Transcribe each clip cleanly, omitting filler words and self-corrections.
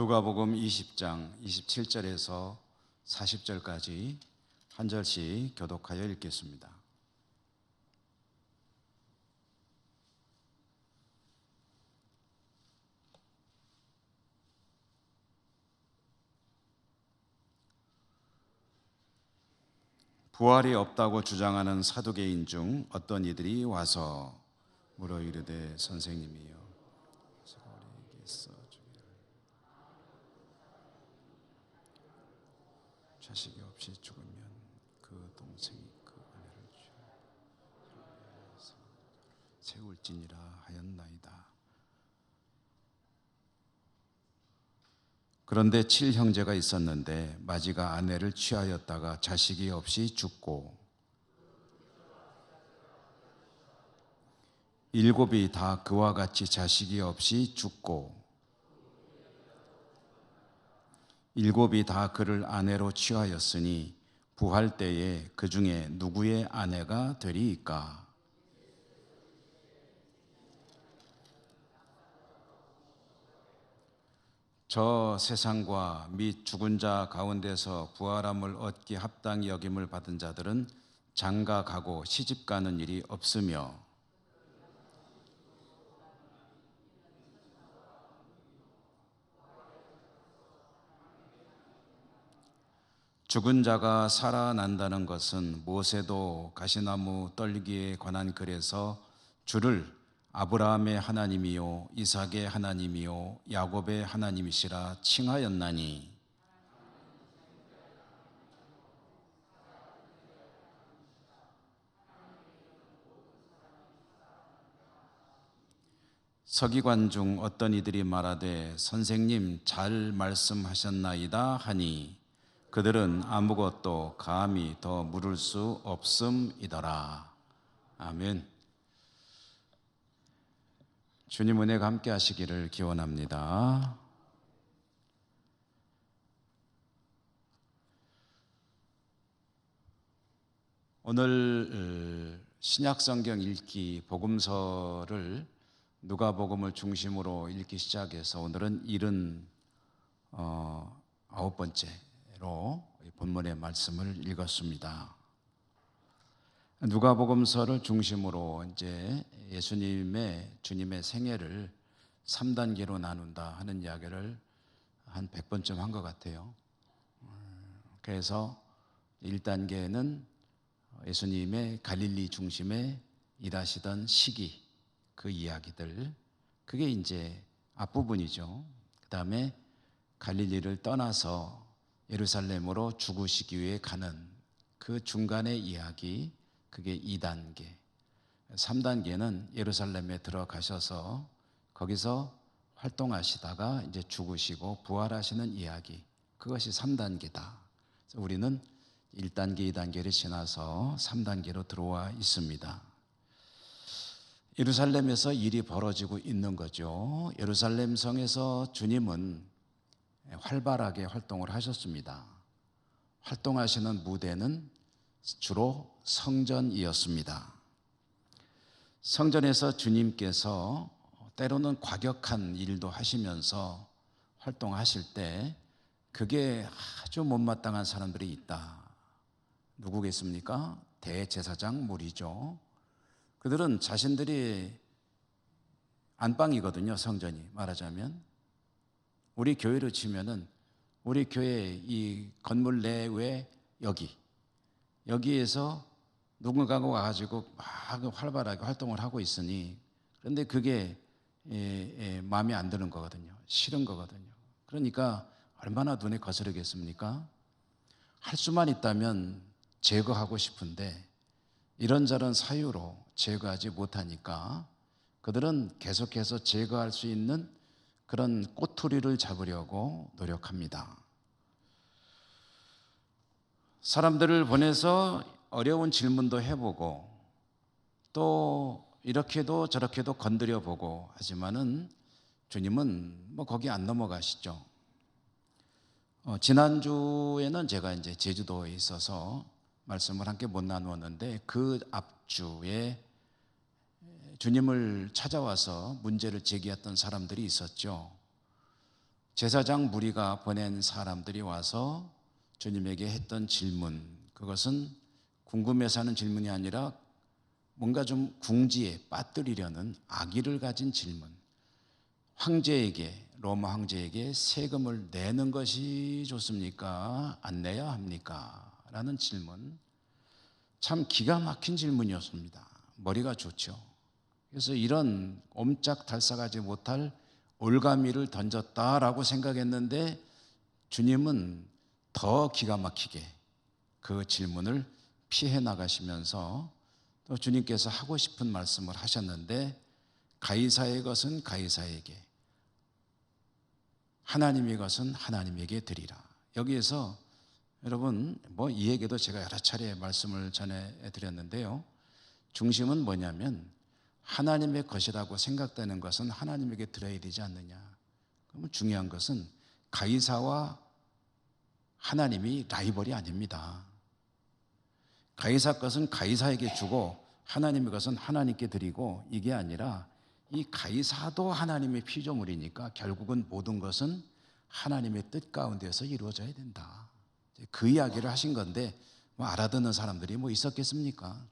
누가복음 20장 27절에서 40절까지 한 절씩 교독하여 읽겠습니다. 부활이 없다고 주장하는 사두개인 중 어떤 이들이 와서 물어 이르되 선생님이여 우리에게 써주기를 자식이 없이 죽으면 그 동생이 그 아내를 세울지니라 하였나이다. 그런데 7형제가 있었는데 마지가 아내를 취하였다가 자식이 없이 죽고 7이 다 그와 같이 자식이 없이 죽고 7이 다 그를 아내로 취하였으니 부활 때에 그 중에 누구의 아내가 되리이까? 저 세상과 및 죽은 자 가운데서 부활함을 얻기 합당히 여김을 받은 자들은 장가 가고 시집 가는 일이 없으며 죽은 자가 살아난다는 것은 모세도 가시나무 떨기에 관한 글에서 주를 아브라함의 하나님이요 이삭의 하나님이요 야곱의 하나님이시라 칭하였나니 서기관 중 어떤 이들이 말하되 선생님 잘 말씀하셨나이다 하니 그들은 아무것도 감히 더 물을 수 없음이더라. 아멘. 주님 은혜가 함께 하시기를 기원합니다. 오늘 신약성경 읽기 복음서를 누가복음을 중심으로 읽기 시작해서 오늘은 79번째로 본문의 말씀을 읽었습니다. 누가복음서를 중심으로 이제 주님의 생애를 3단계로 나눈다 하는 이야기를 한 100번쯤 한 것 같아요. 그래서 1단계는 예수님의 갈릴리 중심에 일하시던 시기, 그 이야기들, 그게 이제 앞부분이죠. 그 다음에 갈릴리를 떠나서 예루살렘으로 죽으시기 위해 가는 그 중간의 이야기, 그게 2단계. 3단계는 예루살렘에 들어가셔서 거기서 활동하시다가 이제 죽으시고 부활하시는 이야기, 그것이 3단계다. 우리는 1단계, 2단계를 지나서 3단계로 들어와 있습니다. 예루살렘에서 일이 벌어지고 있는 거죠. 예루살렘 성에서 주님은 활발하게 활동을 하셨습니다. 활동하시는 무대는 주로 성전이었습니다. 성전에서 주님께서 때로는 과격한 일도 하시면서 활동하실 때 그게 아주 못마땅한 사람들이 있다. 누구겠습니까? 대제사장 무리죠. 그들은 자신들이 안방이거든요. 성전이 말하자면 우리 교회로 치면은 우리 교회 이 건물 내외 여기에서 누군가가 와가지고 막 활발하게 활동을 하고 있으니 그런데 그게 마음에 안 드는 거거든요. 싫은 거거든요. 그러니까 얼마나 눈에 거스르겠습니까? 할 수만 있다면 제거하고 싶은데 이런저런 사유로 제거하지 못하니까 그들은 계속해서 제거할 수 있는 그런 꼬투리를 잡으려고 노력합니다. 사람들을 보내서 어려운 질문도 해보고 또 이렇게도 저렇게도 건드려보고 하지만은 주님은 거기 안 넘어가시죠. 지난주에는 제가 이제 제주도에 있어서 말씀을 함께 못 나누었는데 그 앞주에 주님을 찾아와서 문제를 제기했던 사람들이 있었죠. 제사장 무리가 보낸 사람들이 와서 주님에게 했던 질문, 그것은 궁금해서 하는 질문이 아니라 뭔가 좀 궁지에 빠뜨리려는 악의를 가진 질문. 황제에게, 로마 황제에게 세금을 내는 것이 좋습니까? 안 내야 합니까? 라는 질문. 참 기가 막힌 질문이었습니다. 머리가 좋죠. 그래서 이런 옴짝달싹하지 못할 올가미를 던졌다라고 생각했는데 주님은 더 기가 막히게 그 질문을 피해 나가시면서 또 주님께서 하고 싶은 말씀을 하셨는데, 가이사의 것은 가이사에게, 하나님의 것은 하나님에게 드리라. 여기에서 여러분 이 얘기도 제가 여러 차례 말씀을 전해드렸는데요, 중심은 뭐냐면 하나님의 것이라고 생각되는 것은 하나님에게 드려야 되지 않느냐. 그러면 중요한 것은 가이사와 하나님이 라이벌이 아닙니다. 가이사 것은 가이사에게 주고 하나님의 것은 하나님께 드리고, 이게 아니라 이 가이사도 하나님의 피조물이니까 결국은 모든 것은 하나님의 뜻 가운데서 이루어져야 된다. 그 이야기를 하신 건데 알아듣는 사람들이 있었겠습니까?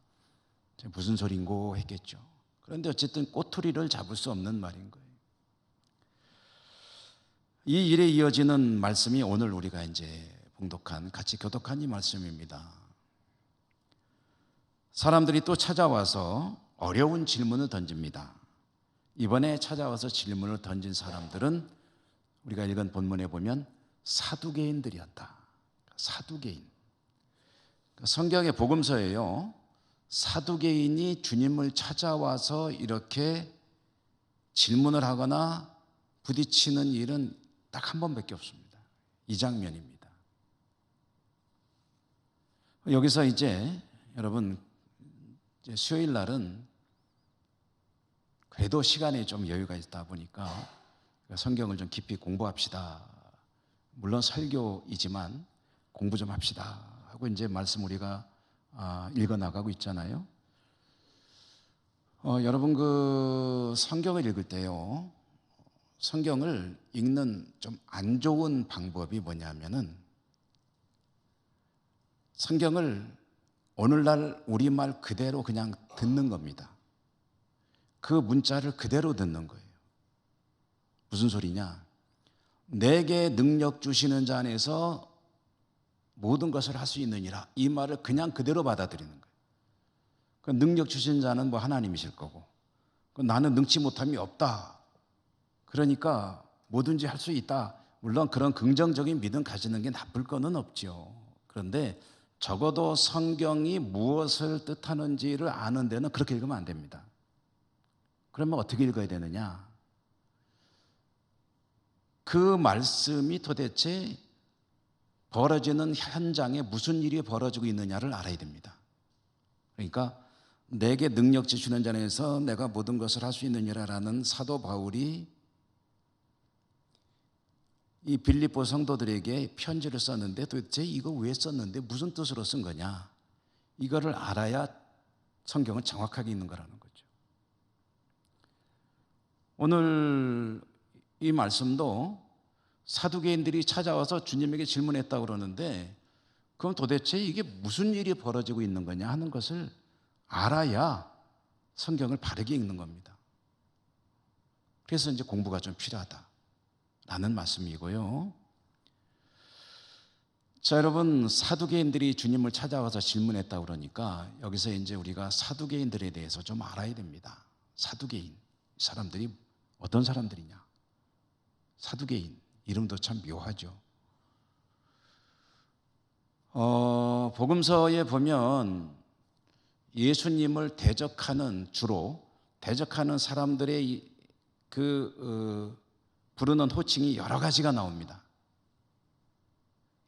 무슨 소린고 했겠죠. 그런데 어쨌든 꼬투리를 잡을 수 없는 말인 거예요. 이 일에 이어지는 말씀이 오늘 우리가 이제 봉독한, 같이 교독한 이 말씀입니다. 사람들이 또 찾아와서 어려운 질문을 던집니다. 이번에 찾아와서 질문을 던진 사람들은 우리가 읽은 본문에 보면 사두개인들이었다. 사두개인. 성경의 복음서에요, 사두개인이 주님을 찾아와서 이렇게 질문을 하거나 부딪히는 일은 딱 한 번밖에 없습니다. 이 장면입니다. 여기서 이제 여러분, 수요일 날은 그래도 시간이 좀 여유가 있다 보니까 성경을 좀 깊이 공부합시다. 물론 설교이지만 공부 좀 합시다 하고 이제 말씀 우리가 읽어 나가고 있잖아요. 여러분 그 성경을 읽을 때요, 성경을 읽는 좀 안 좋은 방법이 뭐냐면은 성경을 오늘날 우리말 그대로 그냥 듣는 겁니다. 그 문자를 그대로 듣는 거예요. 무슨 소리냐? 내게 능력 주시는 자 안에서 모든 것을 할 수 있느니라, 이 말을 그냥 그대로 받아들이는 거예요. 그 능력 주신 자는 하나님이실 거고, 나는 능치 못함이 없다, 그러니까 뭐든지 할 수 있다. 물론 그런 긍정적인 믿음 가지는 게 나쁠 거는 없죠. 그런데 적어도 성경이 무엇을 뜻하는지를 아는 데는 그렇게 읽으면 안 됩니다. 그러면 어떻게 읽어야 되느냐? 그 말씀이 도대체 벌어지는 현장에 무슨 일이 벌어지고 있느냐를 알아야 됩니다. 그러니까 내게 능력 주시는 자 안에서 내가 모든 것을 할 수 있느니라라는 사도 바울이 이 빌립보 성도들에게 편지를 썼는데 도대체 이거 왜 썼는데 무슨 뜻으로 쓴 거냐, 이거를 알아야 성경은 정확하게 읽는 거라는 거죠. 오늘 이 말씀도 사두개인들이 찾아와서 주님에게 질문했다고 그러는데, 그럼 도대체 이게 무슨 일이 벌어지고 있는 거냐 하는 것을 알아야 성경을 바르게 읽는 겁니다. 그래서 이제 공부가 좀 필요하다라는 말씀이고요. 자, 여러분, 사두개인들이 주님을 찾아와서 질문했다고 그러니까 여기서 이제 우리가 사두개인들에 대해서 좀 알아야 됩니다. 사두개인, 사람들이 어떤 사람들이냐? 사두개인, 이름도 참 묘하죠. 복음서에 보면 예수님을 주로 대적하는 사람들의 부르는 호칭이 여러 가지가 나옵니다.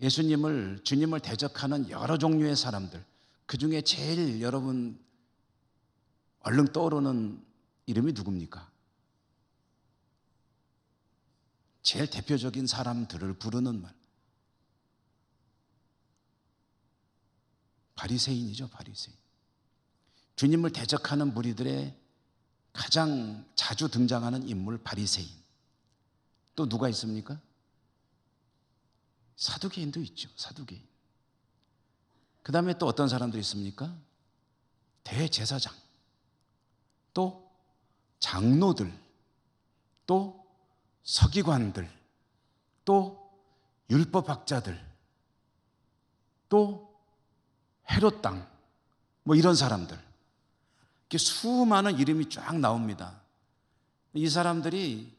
주님을 대적하는 여러 종류의 사람들, 그 중에 제일 여러분 얼른 떠오르는 이름이 누굽니까? 제일 대표적인 사람들을 부르는 말, 바리새인이죠. 바리새인. 주님을 대적하는 무리들의 가장 자주 등장하는 인물, 바리새인. 또 누가 있습니까? 사두개인도 있죠. 사두개인. 그 다음에 또 어떤 사람들이 있습니까? 대제사장, 또 장로들, 또 서기관들, 또 율법학자들, 또 헤롯 땅, 뭐 이런 사람들. 이렇게 수많은 이름이 쫙 나옵니다. 이 사람들이,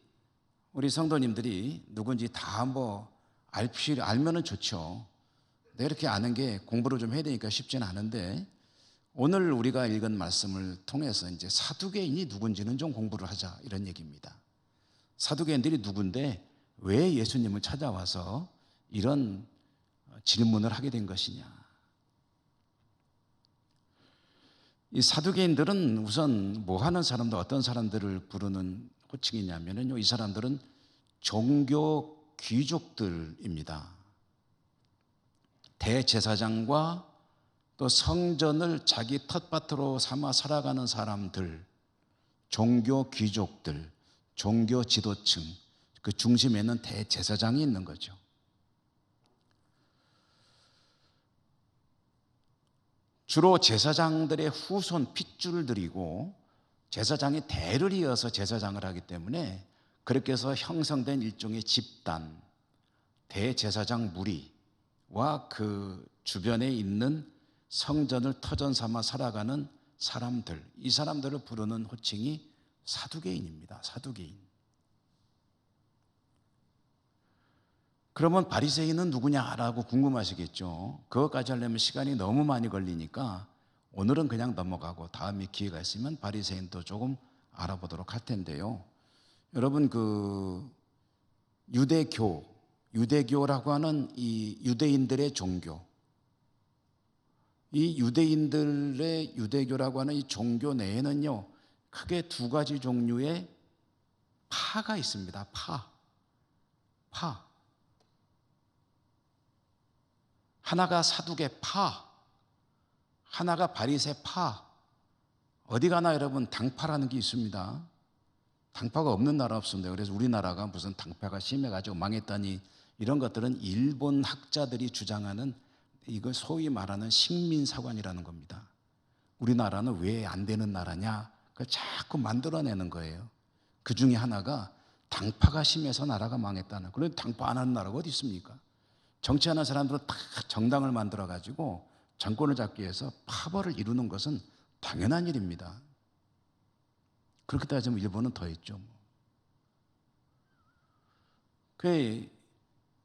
우리 성도님들이 누군지 다 뭐 알면은 좋죠. 근데 이렇게 아는 게 공부를 좀 해야 되니까 쉽지는 않은데, 오늘 우리가 읽은 말씀을 통해서 이제 사두개인이 누군지는 좀 공부를 하자, 이런 얘기입니다. 사두개인들이 누군데 왜 예수님을 찾아와서 이런 질문을 하게 된 것이냐. 이 사두개인들은 우선 뭐 하는 사람들, 어떤 사람들을 부르는 호칭이냐면요, 이 사람들은 종교 귀족들입니다. 대제사장과 또 성전을 자기 텃밭으로 삼아 살아가는 사람들, 종교 귀족들, 종교 지도층, 그 중심에는 대제사장이 있는 거죠. 주로 제사장들의 후손 핏줄들이고, 제사장이 대를 이어서 제사장을 하기 때문에 그렇게 해서 형성된 일종의 집단, 대제사장 무리와 그 주변에 있는 성전을 터전 삼아 살아가는 사람들, 이 사람들을 부르는 호칭이 사두개인입니다. 사두개인. 그러면 바리새인은 누구냐라고 궁금하시겠죠. 그것까지 하려면 시간이 너무 많이 걸리니까 오늘은 그냥 넘어가고 다음에 기회가 있으면 바리새인도 조금 알아보도록 할 텐데요. 여러분, 그 유대교라고 하는 이 유대인들의 종교, 이 유대인들의 유대교라고 하는 이 종교 내에는요, 크게 두 가지 종류의 파가 있습니다. 파. 하나가 사두개파, 하나가 바리새파. 어디 가나 여러분 당파라는 게 있습니다. 당파가 없는 나라 없습니다. 그래서 우리나라가 무슨 당파가 심해가지고 망했다니, 이런 것들은 일본 학자들이 주장하는, 이걸 소위 말하는 식민사관이라는 겁니다. 우리나라는 왜 안 되는 나라냐, 그걸 자꾸 만들어내는 거예요. 그 중에 하나가 당파가 심해서 나라가 망했다는. 그런데 당파 안 하는 나라가 어디 있습니까? 정치하는 사람들은 다 정당을 만들어가지고 정권을 잡기 위해서 파벌을 이루는 것은 당연한 일입니다. 그렇게 따지면 일본은 더 했죠. 그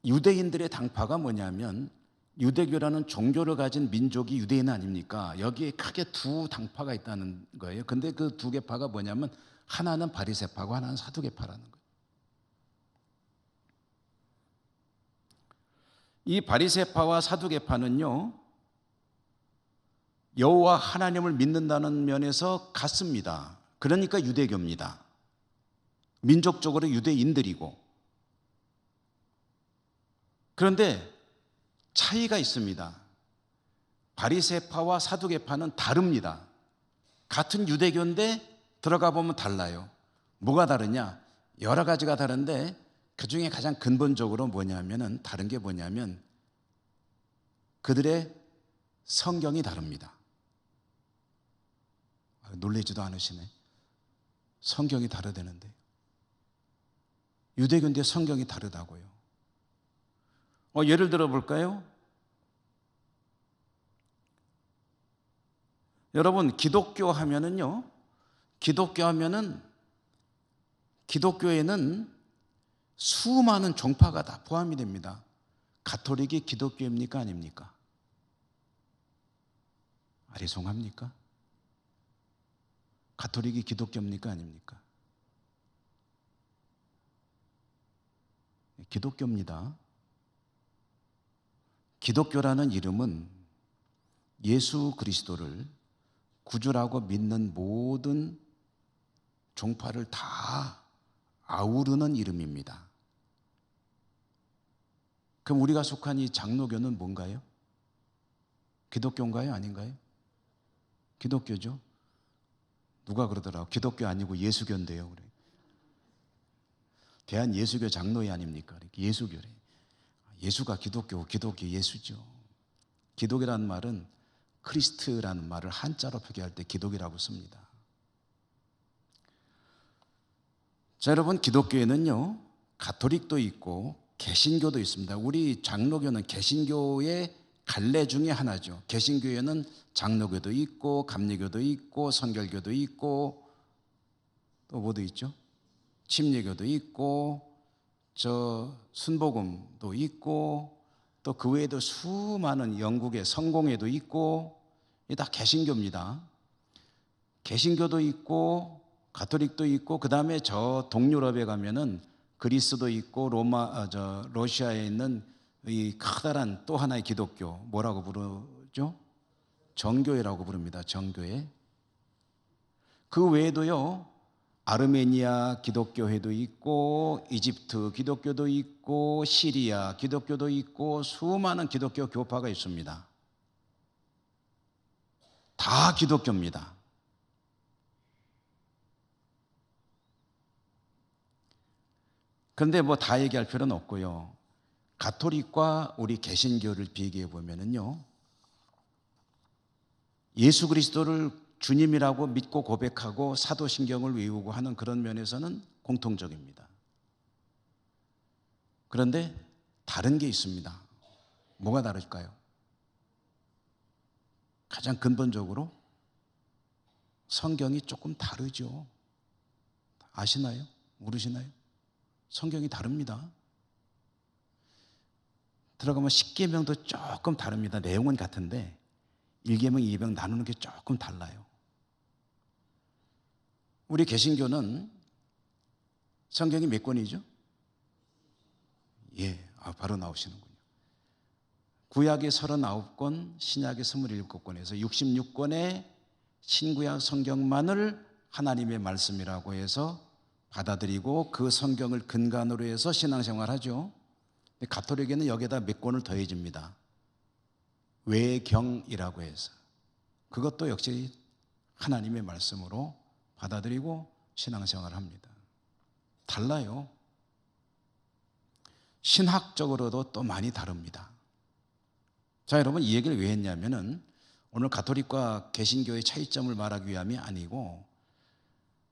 유대인들의 당파가 뭐냐면, 유대교라는 종교를 가진 민족이 유대인 아닙니까? 여기에 크게 두 당파가 있다는 거예요. 근데 그 두 개파가 뭐냐면, 하나는 바리새파고 하나는 사두개파라는 거예요. 이 바리새파와 사두개파는요, 여호와 하나님을 믿는다는 면에서 같습니다. 그러니까 유대교입니다. 민족적으로 유대인들이고. 그런데 차이가 있습니다. 바리새파와 사두개파는 다릅니다. 같은 유대교인데 들어가 보면 달라요. 뭐가 다르냐? 여러 가지가 다른데 그 중에 가장 근본적으로 뭐냐면은, 다른 게 뭐냐면 그들의 성경이 다릅니다. 놀라지도 않으시네. 성경이 다르다는데. 유대교인데 성경이 다르다고요. 예를 들어 볼까요? 여러분, 기독교 하면은요, 기독교에는 수많은 종파가 다 포함이 됩니다. 가톨릭이 기독교입니까? 아닙니까? 아리송합니까? 가톨릭이 기독교입니까? 아닙니까? 기독교입니다. 기독교라는 이름은 예수 그리스도를 구주라고 믿는 모든 종파를 다 아우르는 이름입니다. 그럼 우리가 속한 이 장로교는 뭔가요? 기독교인가요? 아닌가요? 기독교죠. 누가 그러더라고. 기독교 아니고 예수교인데요. 그래. 대한 예수교 장로회 아닙니까? 예수교래. 예수가 기독교, 기독교 예수죠. 기독이라는 말은 크리스트라는 말을 한자로 표기할 때 기독이라고 씁니다. 자, 여러분, 기독교에는요, 가톨릭도 있고 개신교도 있습니다. 우리 장로교는 개신교의 갈래 중에 하나죠. 개신교에는 장로교도 있고 감리교도 있고 선결교도 있고 또 뭐도 있죠? 침례교도 있고 순복음도 있고 또 그 외에도 수많은 영국의 성공회도 있고 이게 다 개신교입니다. 개신교도 있고 가톨릭도 있고 그 다음에 저 동유럽에 가면은 그리스도 있고 러시아에 있는 이 커다란 또 하나의 기독교 뭐라고 부르죠? 정교회라고 부릅니다. 정교회. 그 외에도요, 아르메니아 기독교회도 있고 이집트 기독교도 있고 시리아 기독교도 있고 수많은 기독교 교파가 있습니다. 다 기독교입니다. 그런데 뭐 다 얘기할 필요는 없고요. 가톨릭과 우리 개신교를 비교해 보면은요, 예수 그리스도를 주님이라고 믿고 고백하고 사도신경을 외우고 하는 그런 면에서는 공통적입니다. 그런데 다른 게 있습니다. 뭐가 다를까요? 가장 근본적으로 성경이 조금 다르죠. 아시나요? 모르시나요? 성경이 다릅니다. 들어가면 10계명도 조금 다릅니다. 내용은 같은데 1계명, 2계명 나누는 게 조금 달라요. 우리 개신교는 성경이 몇 권이죠? 바로 나오시는군요. 구약의 39권, 신약의 27권에서 66권의 신구약 성경만을 하나님의 말씀이라고 해서 받아들이고 그 성경을 근간으로 해서 신앙생활하죠. 가톨릭에는 여기에다 몇 권을 더해집니다. 외경이라고 해서 그것도 역시 하나님의 말씀으로 받아들이고 신앙생활합니다. 달라요. 신학적으로도 또 많이 다릅니다. 자, 여러분, 이 얘기를 왜 했냐면은 오늘 가톨릭과 개신교의 차이점을 말하기 위함이 아니고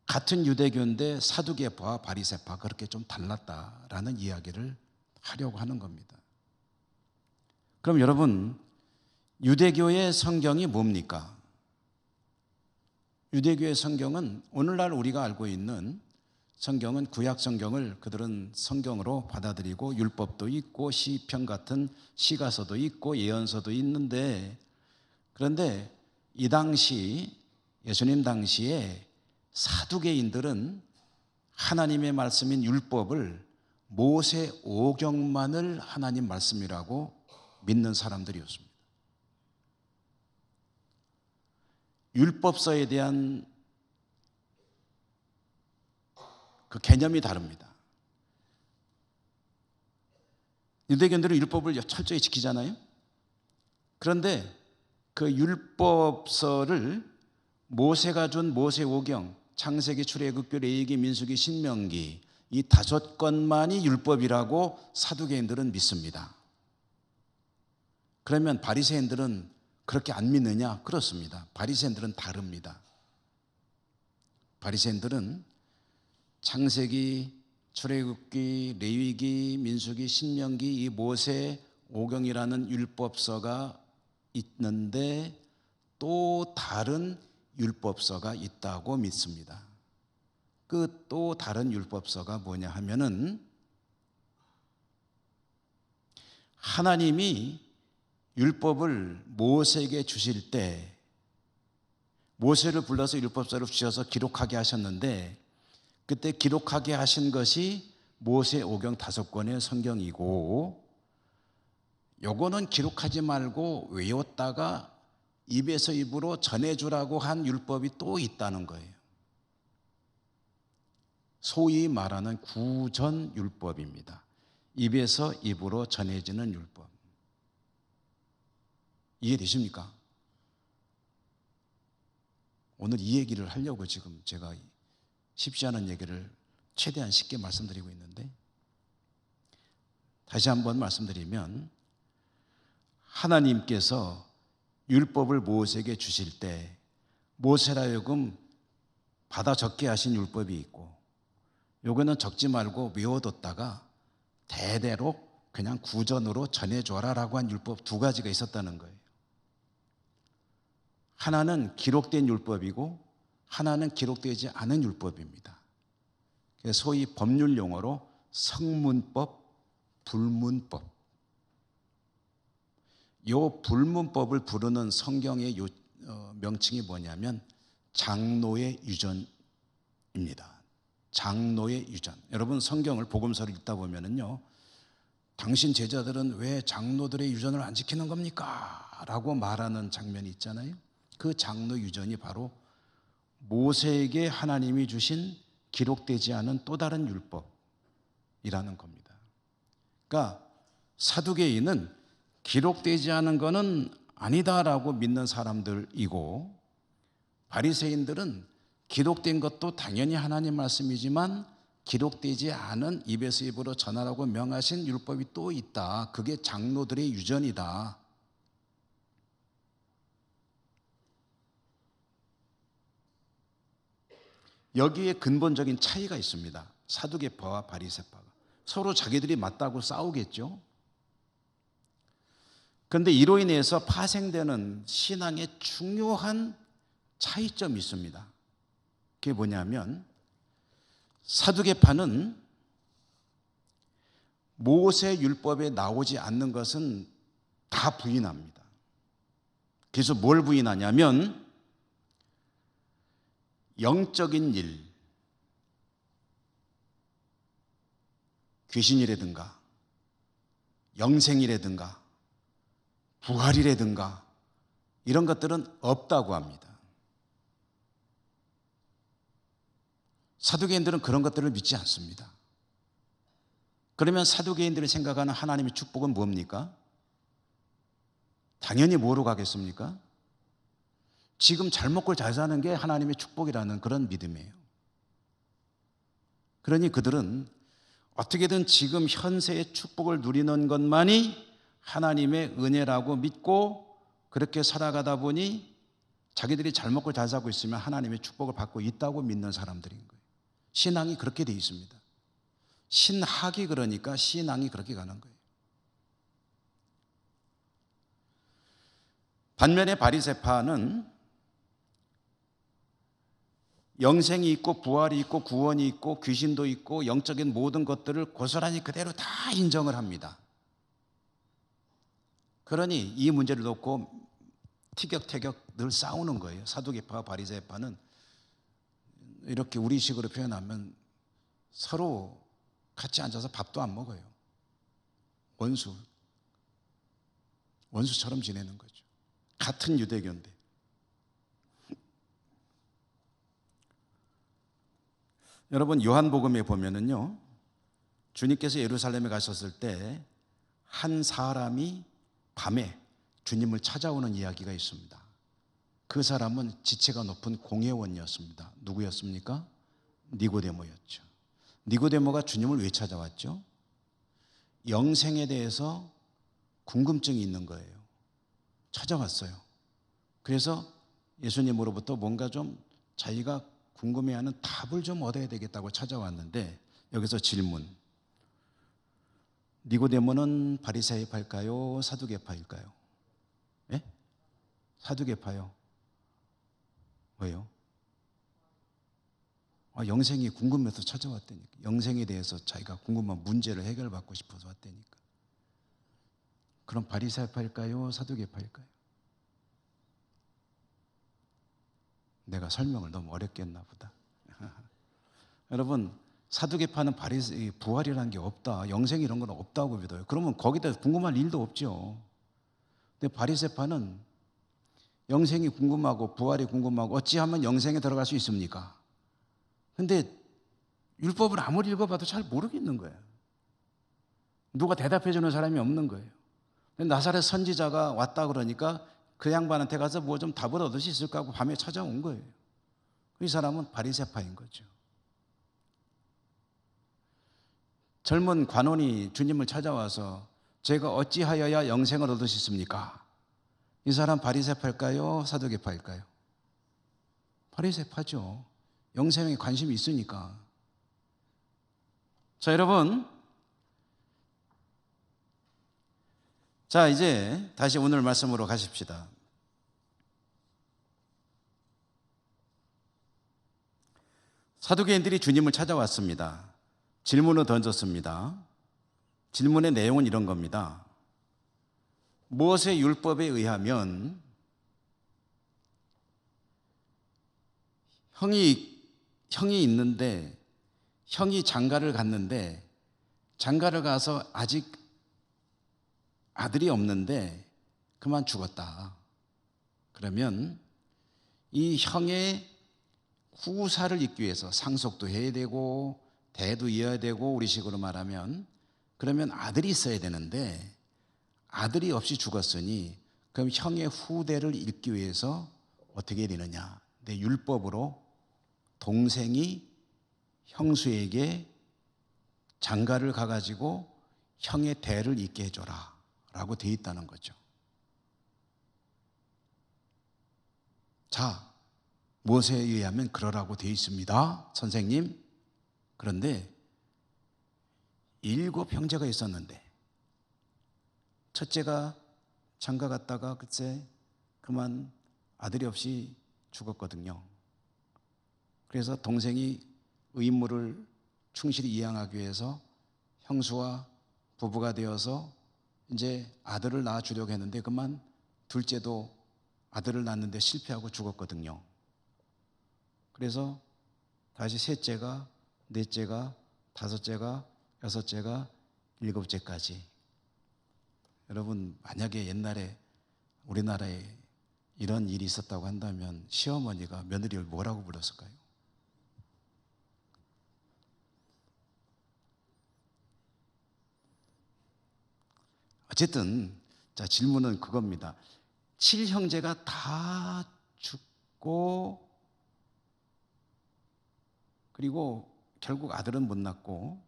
같은 유대교인데 사두개파와 바리새파 그렇게 좀 달랐다라는 이야기를 하려고 하는 겁니다. 그럼 여러분, 유대교의 성경이 뭡니까? 유대교의 성경은 오늘날 우리가 알고 있는 성경은 구약 성경을 그들은 성경으로 받아들이고 율법도 있고 시편 같은 시가서도 있고 예언서도 있는데, 그런데 이 당시 예수님 당시에 사두개인들은 하나님의 말씀인 율법을 모세 오경만을 하나님 말씀이라고 믿는 사람들이었습니다. 율법서에 대한 그 개념이 다릅니다. 유대교인들은 율법을 철저히 지키잖아요. 그런데 그 율법서를 모세가 준 모세오경, 창세기, 출애굽기, 레위기, 민수기, 신명기 이 5권만이 율법이라고 사두개인들은 믿습니다. 그러면 바리새인들은 그렇게 안 믿느냐? 그렇습니다. 바리새인들은 다릅니다. 바리새인들은 창세기, 출애굽기, 레위기, 민수기, 신명기 이 모세 오경이라는 율법서가 있는데 또 다른 율법서가 있다고 믿습니다. 그 또 다른 율법서가 뭐냐 하면은 하나님이 율법을 모세에게 주실 때 모세를 불러서 율법서를 주셔서 기록하게 하셨는데 그때 기록하게 하신 것이 모세 오경 5권의 성경이고 요거는 기록하지 말고 외웠다가 입에서 입으로 전해주라고 한 율법이 또 있다는 거예요. 소위 말하는 구전율법입니다. 입에서 입으로 전해지는 율법. 이해되십니까? 오늘 이 얘기를 하려고 지금 제가 쉽지 않은 얘기를 최대한 쉽게 말씀드리고 있는데 다시 한번 말씀드리면 하나님께서 율법을 모세에게 주실 때 모세라 하여금 받아 적게 하신 율법이 있고, 요거는 적지 말고 외워뒀다가 대대로 그냥 구전으로 전해줘라라고 한 율법 두 가지가 있었다는 거예요. 하나는 기록된 율법이고 하나는 기록되지 않은 율법입니다. 소위 법률 용어로 성문법, 불문법. 요 불문법을 부르는 성경의 명칭이 뭐냐면 장로의 유전입니다. 장로의 유전. 여러분 성경을 복음서를 읽다 보면은요, 당신 제자들은 왜 장로들의 유전을 안 지키는 겁니까? 라고 말하는 장면이 있잖아요. 그 장로 유전이 바로 모세에게 하나님이 주신 기록되지 않은 또 다른 율법이라는 겁니다. 그러니까 사두개인은 기록되지 않은 것은 아니다라고 믿는 사람들이고, 바리새인들은 기록된 것도 당연히 하나님 말씀이지만 기록되지 않은 입에서 입으로 전하라고 명하신 율법이 또 있다. 그게 장로들의 유전이다. 여기에 근본적인 차이가 있습니다. 사두개파와 바리새파가 서로 자기들이 맞다고 싸우겠죠. 그런데 이로 인해서 파생되는 신앙의 중요한 차이점이 있습니다. 그게 뭐냐면 사두개파는 모세 율법에 나오지 않는 것은 다 부인합니다. 그래서 뭘 부인하냐면 영적인 일, 귀신이라든가 영생이라든가 부활이라든가 이런 것들은 없다고 합니다. 사두개인들은 그런 것들을 믿지 않습니다. 그러면 사두개인들이 생각하는 하나님의 축복은 뭡니까? 당연히 뭐로 가겠습니까? 지금 잘 먹고 잘 사는 게 하나님의 축복이라는 그런 믿음이에요. 그러니 그들은 어떻게든 지금 현세의 축복을 누리는 것만이 하나님의 은혜라고 믿고 그렇게 살아가다 보니 자기들이 잘 먹고 잘 살고 있으면 하나님의 축복을 받고 있다고 믿는 사람들인 거예요. 신앙이 그렇게 되어 있습니다. 신학이 그러니까 신앙이 그렇게 가는 거예요. 반면에 바리새파는 영생이 있고 부활이 있고 구원이 있고 귀신도 있고 영적인 모든 것들을 고스란히 그대로 다 인정을 합니다. 그러니 이 문제를 놓고 티격태격 늘 싸우는 거예요. 사두개파와 바리새파는 이렇게 우리식으로 표현하면 서로 같이 앉아서 밥도 안 먹어요. 원수처럼 지내는 거죠. 같은 유대교인데. 여러분 요한복음에 보면은요, 주님께서 예루살렘에 가셨을 때 한 사람이 밤에 주님을 찾아오는 이야기가 있습니다. 그 사람은 지체가 높은 공회원이었습니다. 누구였습니까? 니고데모였죠. 니고데모가 주님을 왜 찾아왔죠? 영생에 대해서 궁금증이 있는 거예요. 찾아왔어요. 그래서 예수님으로부터 뭔가 좀 자기가 궁금해하는 답을 좀 얻어야 되겠다고 찾아왔는데, 여기서 질문. 니고데모는 바리새파일까요? 사두개파일까요? 예? 사두개파요. 왜요? 영생이 궁금해서 찾아왔다니까. 영생에 대해서 자기가 궁금한 문제를 해결받고 싶어서 왔다니까. 그럼 바리새파일까요? 사두개파일까요? 내가 설명을 너무 어렵게 했나 보다. 여러분 사두개파는 부활이라는 게 없다, 영생 이런 건 없다고 믿어요. 그러면 거기다 궁금할 일도 없죠. 근데 바리새파는 영생이 궁금하고 부활이 궁금하고 어찌하면 영생에 들어갈 수 있습니까? 근데 율법을 아무리 읽어봐도 잘 모르겠는 거예요. 누가 대답해 주는 사람이 없는 거예요. 나사렛 선지자가 왔다 그러니까 그 양반한테 가서 뭐 좀 답을 얻을 수 있을까 하고 밤에 찾아온 거예요. 이 사람은 바리새파인 거죠. 젊은 관원이 주님을 찾아와서 제가 어찌하여야 영생을 얻을 수 있습니까? 이 사람 바리새파일까요? 사두개파일까요? 바리새파죠. 영생에 관심이 있으니까. 자, 여러분, 자, 이제 다시 오늘 말씀으로 가십시다. 사두개인들이 주님을 찾아왔습니다. 질문을 던졌습니다. 질문의 내용은 이런 겁니다. 모세 율법에 의하면 형이 있는데, 형이 장가를 갔는데, 장가를 가서 아직 아들이 없는데 그만 죽었다. 그러면 이 형의 후사를 잇기 위해서 상속도 해야 되고 대도 이어야 되고, 우리식으로 말하면 그러면 아들이 있어야 되는데 아들이 없이 죽었으니 그럼 형의 후대를 잇기 위해서 어떻게 해야 되느냐? 내 율법으로 동생이 형수에게 장가를 가가지고 형의 대를 잇게 해줘라 라고 되어 있다는 거죠. 자, 모세에 의하면 그러라고 되어 있습니다, 선생님. 그런데 7 형제가 있었는데 첫째가 장가 갔다가 그때 그만 아들이 없이 죽었거든요. 그래서 동생이 의무를 충실히 이행하기 위해서 형수와 부부가 되어서 이제 아들을 낳아주려고 했는데 그만 둘째도 아들을 낳는데 실패하고 죽었거든요. 그래서 다시 셋째가, 넷째가, 다섯째가, 여섯째가, 7째까지. 여러분, 만약에 옛날에 우리나라에 이런 일이 있었다고 한다면 시어머니가 며느리를 뭐라고 불렀을까요? 어쨌든 자, 질문은 그겁니다. 7형제가 다 죽고 그리고 결국 아들은 못 낳고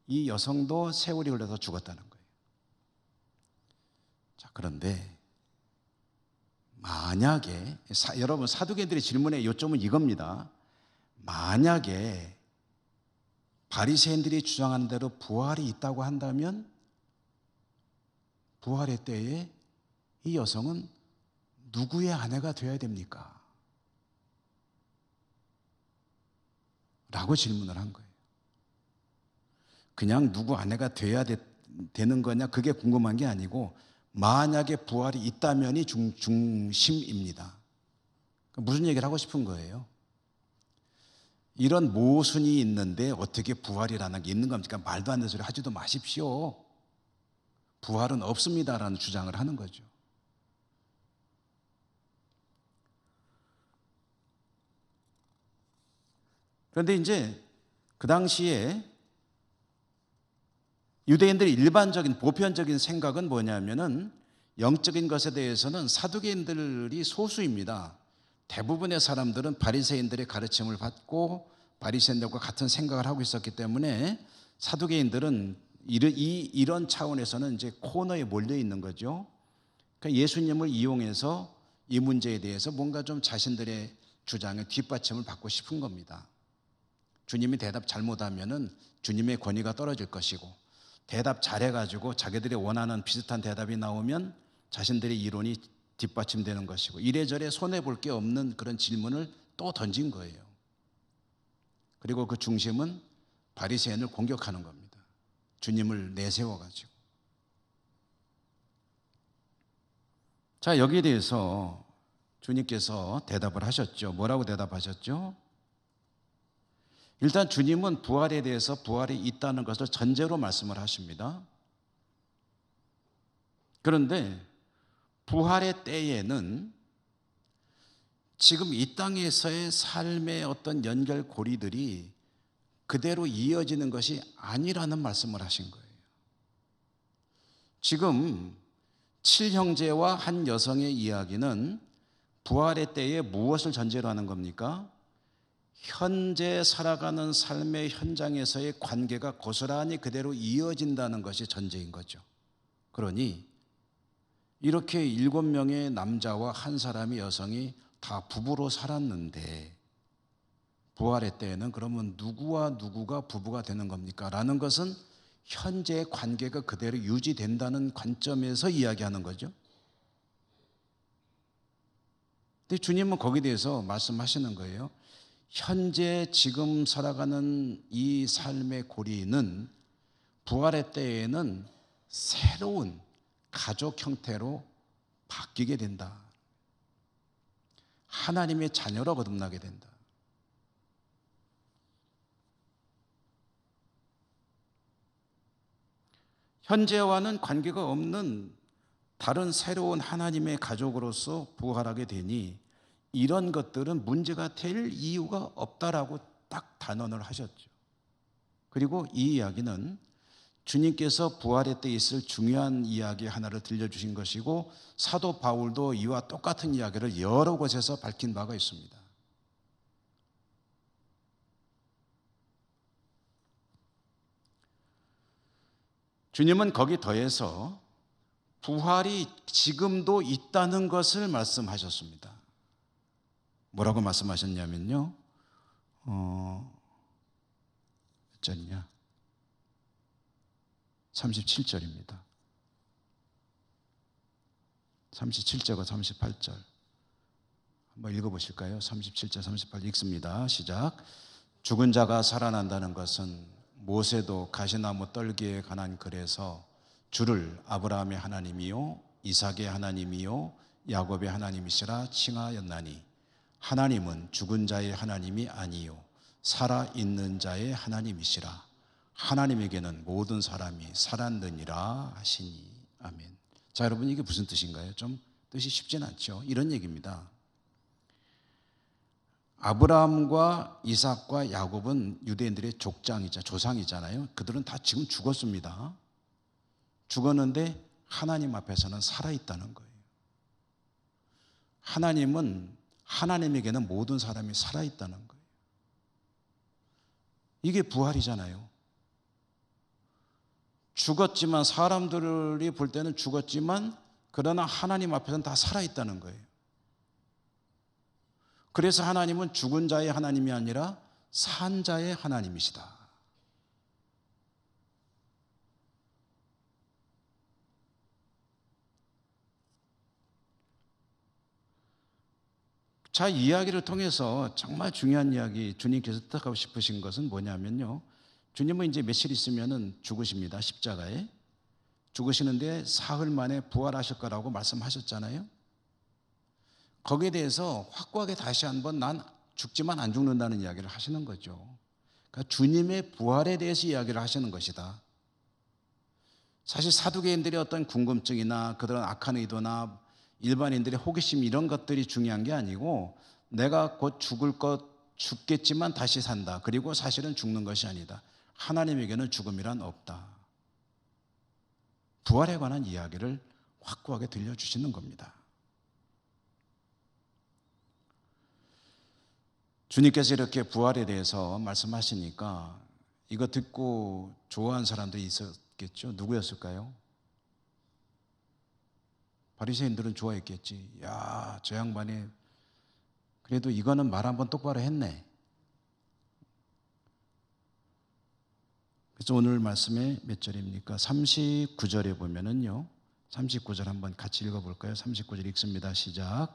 이 여성도 세월이 흘러서 죽었다는 거예요. 자, 그런데 만약에 여러분, 사두개인들의 질문의 요점은 이겁니다. 만약에 바리새인들이 주장하는 대로 부활이 있다고 한다면 부활의 때에 이 여성은 누구의 아내가 되어야 됩니까? 라고 질문을 한 거예요. 그냥 누구 아내가 되어야 되는 거냐, 그게 궁금한 게 아니고 만약에 부활이 있다면이 중심입니다. 무슨 얘기를 하고 싶은 거예요? 이런 모순이 있는데 어떻게 부활이라는 게 있는 겁니까? 말도 안 되는 소리 하지도 마십시오. 부활은 없습니다라는 주장을 하는 거죠. 그런데 이제 그 당시에 유대인들의 일반적인 보편적인 생각은 뭐냐면은 영적인 것에 대해서는 사두개인들이 소수입니다. 대부분의 사람들은 바리새인들의 가르침을 받고 바리새인들과 같은 생각을 하고 있었기 때문에 사두개인들은 이런 차원에서는 이제 코너에 몰려 있는 거죠. 그러니까 예수님을 이용해서 이 문제에 대해서 뭔가 좀 자신들의 주장에 뒷받침을 받고 싶은 겁니다. 주님이 대답 잘못하면은 주님의 권위가 떨어질 것이고, 대답 잘해가지고 자기들이 원하는 비슷한 대답이 나오면 자신들의 이론이 뒷받침되는 것이고, 이래저래 손해볼 게 없는 그런 질문을 또 던진 거예요. 그리고 그 중심은 바리새인을 공격하는 겁니다. 주님을 내세워가지고. 자, 여기에 대해서 주님께서 대답을 하셨죠. 뭐라고 대답하셨죠? 일단 주님은 부활에 대해서 부활이 있다는 것을 전제로 말씀을 하십니다. 그런데 부활의 때에는 지금 이 땅에서의 삶의 어떤 연결고리들이 그대로 이어지는 것이 아니라는 말씀을 하신 거예요. 지금 7형제와 한 여성의 이야기는 부활의 때에 무엇을 전제로 하는 겁니까? 현재 살아가는 삶의 현장에서의 관계가 고스란히 그대로 이어진다는 것이 전제인 거죠. 그러니 이렇게 7명의 남자와 한 사람의 여성이 다 부부로 살았는데 부활의 때에는 그러면 누구와 누구가 부부가 되는 겁니까? 라는 것은 현재의 관계가 그대로 유지된다는 관점에서 이야기하는 거죠. 근데 주님은 거기에 대해서 말씀하시는 거예요. 현재 지금 살아가는 이 삶의 고리는 부활의 때에는 새로운 가족 형태로 바뀌게 된다. 하나님의 자녀로 거듭나게 된다. 현재와는 관계가 없는 다른 새로운 하나님의 가족으로서 부활하게 되니 이런 것들은 문제가 될 이유가 없다라고 딱 단언을 하셨죠. 그리고 이 이야기는 주님께서 부활의 때 있을 중요한 이야기 하나를 들려주신 것이고 사도 바울도 이와 똑같은 이야기를 여러 곳에서 밝힌 바가 있습니다. 주님은 거기 더해서 부활이 지금도 있다는 것을 말씀하셨습니다. 뭐라고 말씀하셨냐면요. 몇 절이냐? 37절입니다. 37절과 38절. 한번 읽어보실까요? 37절, 38 읽습니다. 시작. 죽은 자가 살아난다는 것은 모세도 가시나무 떨기에 관한 글에서 주를 아브라함의 하나님이요 이삭의 하나님이요 야곱의 하나님이시라 칭하였나니 하나님은 죽은 자의 하나님이 아니요 살아있는 자의 하나님이시라. 하나님에게는 모든 사람이 살았느니라 하시니. 아멘. 자, 여러분, 이게 무슨 뜻인가요? 좀 뜻이 쉽진 않죠. 이런 얘기입니다. 아브라함과 이삭과 야곱은 유대인들의 조상이잖아요. 그들은 다 지금 죽었습니다. 죽었는데 하나님 앞에서는 살아있다는 거예요. 하나님에게는 모든 사람이 살아있다는 거예요. 이게 부활이잖아요. 죽었지만, 사람들이 볼 때는 죽었지만 그러나 하나님 앞에서는 다 살아있다는 거예요. 그래서 하나님은 죽은 자의 하나님이 아니라 산 자의 하나님이시다. 자, 이 이야기를 통해서 정말 중요한 이야기, 주님께서 뜻하고 싶으신 것은 뭐냐면요. 주님은 이제 며칠 있으면은 죽으십니다. 십자가에. 죽으시는데 사흘 만에 부활하실 거라고 말씀하셨잖아요. 거기에 대해서 확고하게 다시 한번 난 죽지만 안 죽는다는 이야기를 하시는 거죠. 그러니까 주님의 부활에 대해서 이야기를 하시는 것이다. 사실 사두개인들의 어떤 궁금증이나 그런 악한 의도나 일반인들의 호기심 이런 것들이 중요한 게 아니고 내가 곧 죽겠지만 다시 산다. 그리고 사실은 죽는 것이 아니다. 하나님에게는 죽음이란 없다. 부활에 관한 이야기를 확고하게 들려주시는 겁니다. 주님께서 이렇게 부활에 대해서 말씀하시니까 이거 듣고 좋아하는 사람들이 있었겠죠. 누구였을까요? 바리새인들은 좋아했겠지. 야, 저 양반이 그래도 이거는 말 한번 똑바로 했네. 그래서 오늘 말씀에 몇 절입니까? 39절에 보면은요. 39절 한번 같이 읽어볼까요? 39절 읽습니다. 시작.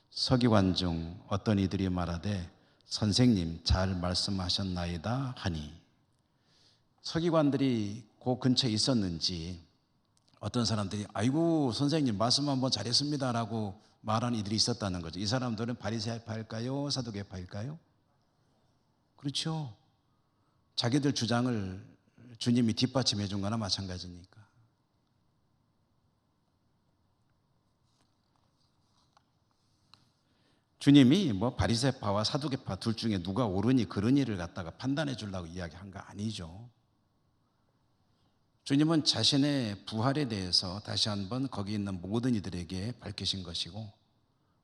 서기관 중 어떤 이들이 말하되 선생님 잘 말씀하셨나이다 하니. 서기관들이 그 근처에 있었는지 어떤 사람들이 아이고 선생님 말씀 한번 잘했습니다라고 말하는 이들이 있었다는 거죠. 이 사람들은 바리새파일까요? 사두개파일까요? 그렇죠. 자기들 주장을 주님이 뒷받침해 준 거나 마찬가지니까. 주님이 뭐 바리새파와 사두개파 둘 중에 누가 옳으니 그르니를 갖다가 판단해 주려고 이야기한 거 아니죠. 주님은 자신의 부활에 대해서 다시 한번 거기 있는 모든 이들에게 밝히신 것이고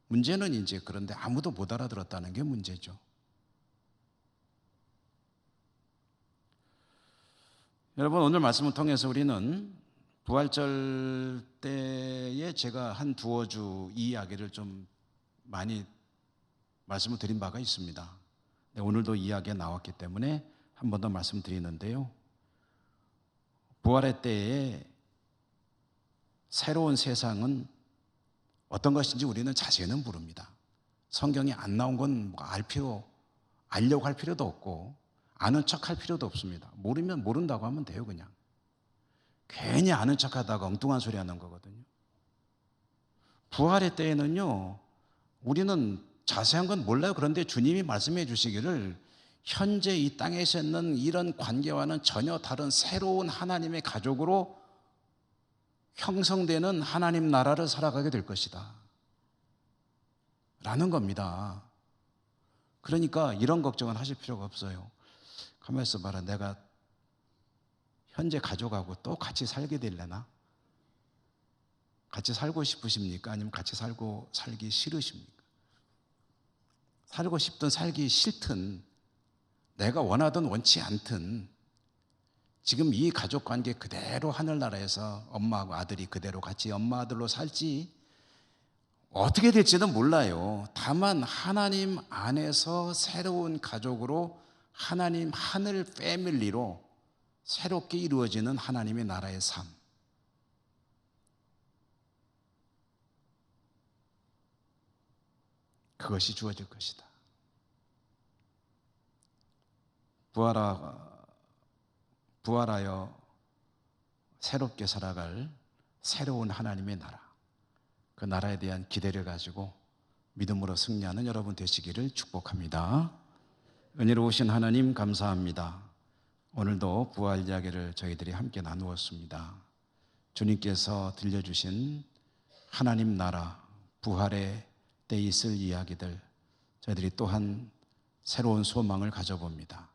문제는 이제 그런데 아무도 못 알아들었다는 게 문제죠. 여러분, 오늘 말씀을 통해서 우리는 부활절 때에 제가 한 두어 주 이 이야기를 좀 많이 말씀을 드린 바가 있습니다. 오늘도 이야기가 나왔기 때문에 한 번 더 말씀드리는데요. 부활의 때에 새로운 세상은 어떤 것인지 우리는 자세히는 모릅니다. 성경에 안 나온 건 알려고 할 필요도 없고 아는 척 할 필요도 없습니다. 모르면 모른다고 하면 돼요. 그냥 괜히 아는 척 하다가 엉뚱한 소리 하는 거거든요. 부활의 때에는요, 우리는 자세한 건 몰라요. 그런데 주님이 말씀해 주시기를 현재 이 땅에서 있는 이런 관계와는 전혀 다른 새로운 하나님의 가족으로 형성되는 하나님 나라를 살아가게 될 것이다 라는 겁니다. 그러니까 이런 걱정은 하실 필요가 없어요. 가만히 있어봐라. 내가 현재 가족하고 또 같이 살게 되려나? 같이 살고 싶으십니까? 아니면 같이 살기 싫으십니까? 살고 싶든 살기 싫든 내가 원하든 원치 않든 지금 이 가족관계 그대로 하늘나라에서 엄마하고 아들이 그대로 같이 엄마 아들로 살지 어떻게 될지는 몰라요. 다만 하나님 안에서 새로운 가족으로 하나님 하늘 패밀리로 새롭게 이루어지는 하나님의 나라의 삶, 그것이 주어질 것이다. 부활하여 새롭게 살아갈 새로운 하나님의 나라, 그 나라에 대한 기대를 가지고 믿음으로 승리하는 여러분 되시기를 축복합니다. 은혜로우신 하나님 감사합니다. 오늘도 부활 이야기를 저희들이 함께 나누었습니다. 주님께서 들려주신 하나님 나라 부활의 때 있을 이야기들, 저희들이 또한 새로운 소망을 가져봅니다.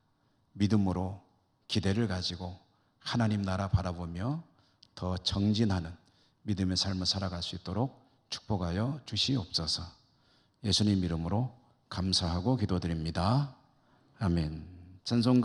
믿음으로 기대를 가지고 하나님 나라 바라보며 더 정진하는 믿음의 삶을 살아갈 수 있도록 축복하여 주시옵소서. 예수님 이름으로 감사하고 기도드립니다. 아멘. 찬송